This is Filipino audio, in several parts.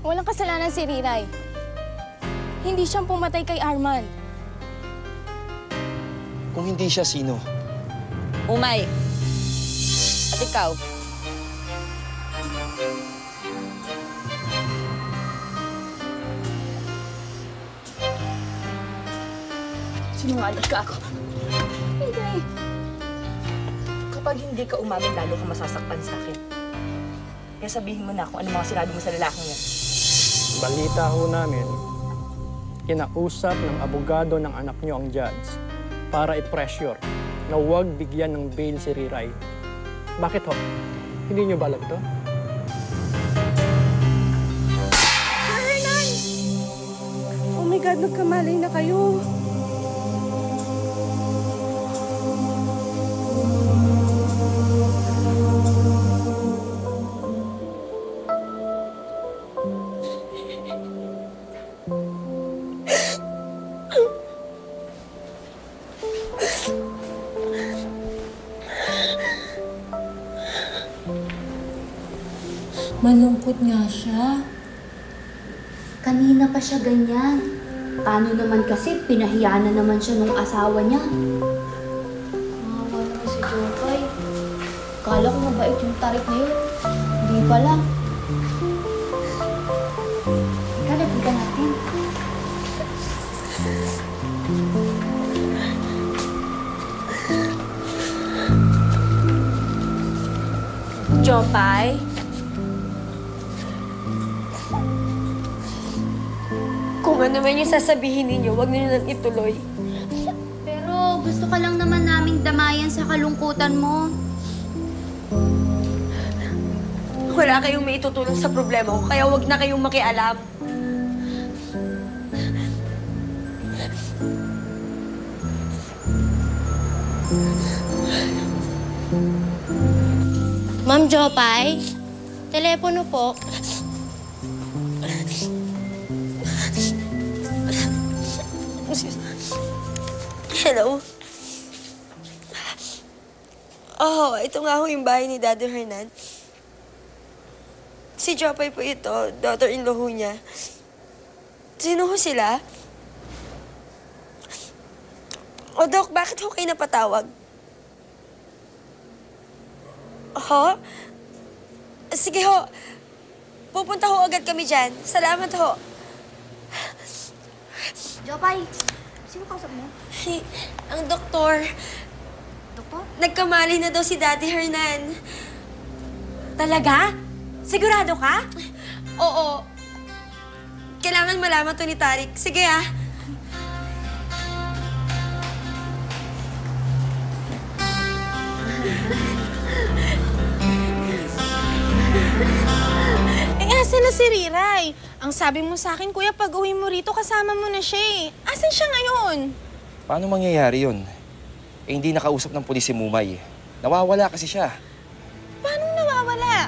Walang kasalanan si Riray. Hindi siyang pumatay kay Arman. Kung hindi siya, sino? Umay. At ikaw? Sinungaling ka ako. Riray! Kapag hindi ka umamin, lalo ka masasaktan sa akin. Kaya sabihin mo na kung ano mga sinabi mo sa lalaking yan. Balita ho namin, kinausap ng abogado ng anak niyo ang judge para i-pressure na huwag bigyan ng bail si Riray. Bakit ho? Hindi niyo ba alam to? Hernan! Oh my God, nagkamalay na kayo. Malungkot nga siya. Kanina pa siya ganyan. Paano naman kasi pinahiya na naman siya nung asawa niya. Kawawa naman si Jopay. Kala ko mabait yung tarik na yun. Hindi pala. Ika, lapitan natin. Jopay? Kung ano man yung sasabihin ninyo, huwag niyo nang ituloy. Pero gusto ka lang naman naming damayan sa kalungkutan mo. Wala kayong maitutulong sa problema ko, kaya huwag na kayong makialam. Ma'am Jopay, telepono po. Hello? Oh, ito nga ho yung bahay ni Daddy Hernan. Si Jopay po ito, daughter-in-law ho niya. Sino ho sila? O, Doc, bakit ho kayo napatawag? Ho? Sige ho. Pupunta ho agad kami dyan. Salamat ho. Jopay, sino kausap mo? Ang doktor. Doktor? Nagkamali na daw si Daddy Hernan. Talaga? Sigurado ka? Oo. Kailangan malaman to ni Tarik. Sige ah. Asan na si Riray? Ang sabi mo sa akin, kuya, pag uwi mo rito, kasama mo na siya eh. Asan siya ngayon? Paano mangyayari yun? Eh, hindi nakausap ng pulis si Mumay. Nawawala kasi siya. Paano nawawala?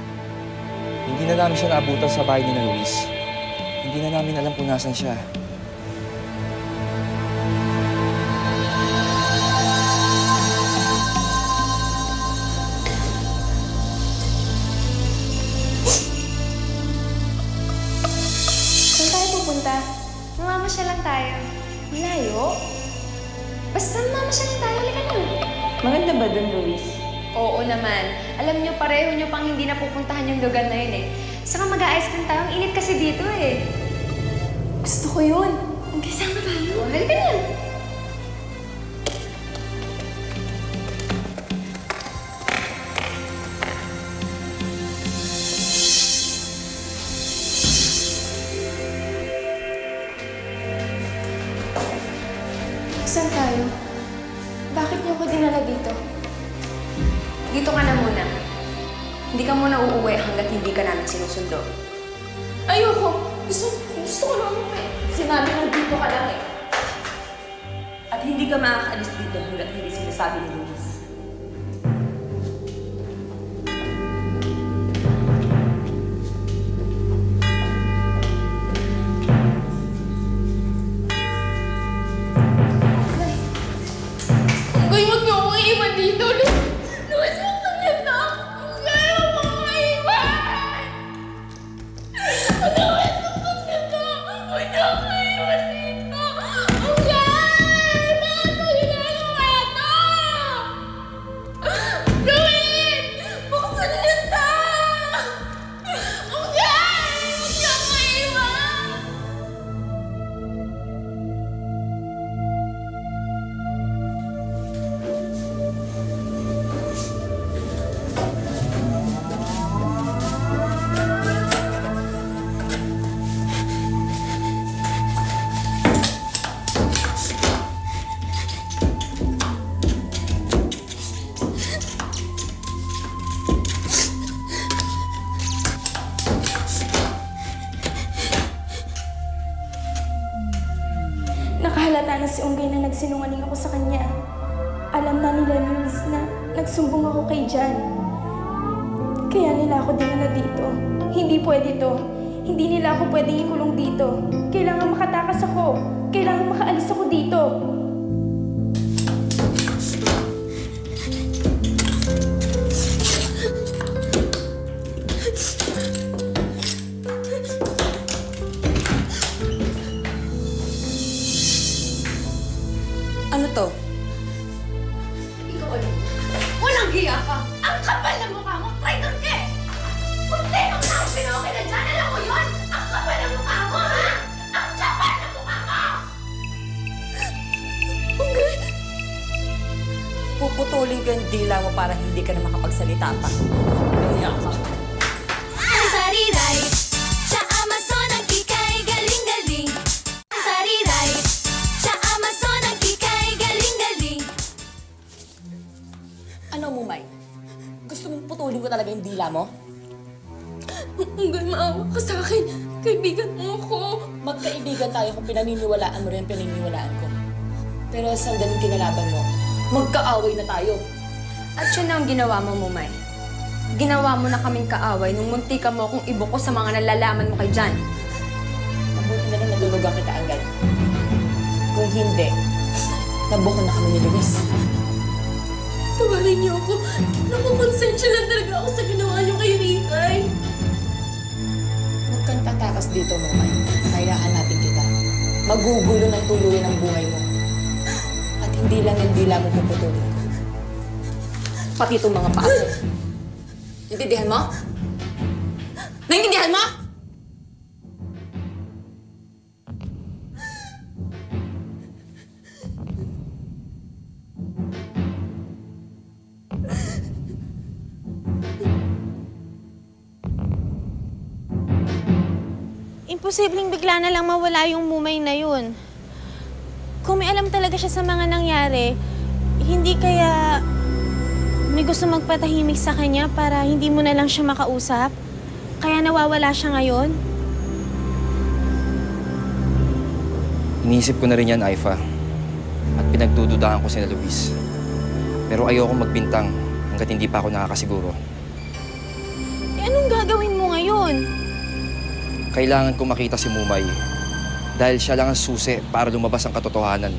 Hindi na namin siya naabutan sa bahay ni Luis. Hindi na namin alam kung nasan siya. Saan tayo pupunta? Mamamasyal lang tayo. Malayo? Basta mamamasyal lang tayo. Halika na. Maganda ba dun, Luis? Oo naman. Alam niyo, pareho niyo pang hindi napupuntahan yung lugar na yun eh. Saka mag-a-ice cream tayo. Ang init kasi dito eh. Gusto ko yun. Magkasama tayo. Halika na. Saan tayo? Bakit niyo ko dinala dito? Dito ka na muna. Hindi ka muna uuwi hanggat hindi ka namin sinusundo. Ayoko! Gusto ko lang umuwi. Sinabi mo dito ka lang eh. At hindi ka makakaalis dito hanggat hindi sinasabi ni Luis. Uy, huwag niyo akong iiwan dito. Luis, huwag na niyo na. Huwag mo akong iiwan! Luis, huwag nagsinungaling ako sa kanya. Alam na nila Luis na nagsumbong ako kay Jan. Kaya nila ako dinala dito. Hindi pwede to. Hindi nila ako pwedeng ikulong dito. Kailangan makatakas ako. Kailangan makaalis ako dito. Ano to? Ikaw alam mo, walang hiya ka! Ang kapal na mukha mo! Traitor ka eh! Kunti ang tao pinukin na dyan! Alam mo yun? Ang kapal na mukha mo, ha? Ang kapal na mukha mo! Puputulin ko yung dila mo para hindi ka na makapagsalita pa. Kaya ka. Sariray, sa Amazon ang kikay galing-galing. Sariray, sa Amazon ang kikay galing-galing. Ano, Mumay? Gusto mong putulin ko talaga yung dila mo? Hanggang maawa ka sa akin. Kaibigan mo ako. Magkaibigan tayo kung pinaniniwalaan mo rin ang pinaniniwalaan ko. Pero sandaling kinalaban mo, magkaaway na tayo. At yun ang ginawa mo, Mumay. Ginawa mo na kaming kaaway nung munti ka mo akong ibuko sa mga nalalaman mo kay Jan. Mabuti na lang nadulugan kita agad. Kung hindi, nabuko na kami ni Luis. Tawarin niyo ako. Nakukonsensya lang talaga ako sa ginawa niyo kay Rikay. Huwag kang tatakas dito, Mumay. Hayaan natin kita. Magugulo ng tuluyan ang buhay mo. At hindi lang yung dila mo puputulin ko. Pati itong mga paa mo. Naintindihan mo? Naintindihan mo? Imposibleng bigla na lang mawala yung Mumay na yun. Kung may alam talaga siya sa mga nangyari, hindi kaya may gusto magpatahimik sa kanya para hindi mo na lang siya makausap? Kaya nawawala siya ngayon? Iniisip ko na rin yan, Aifa. At pinagdududahan ko si Luis. Pero ayoko magbintang hanggat hindi pa ako nakakasiguro. Eh anong gagawin mo ngayon? Kailangan ko makita si Mumay dahil siya lang ang susi para lumabas ang katotohanan.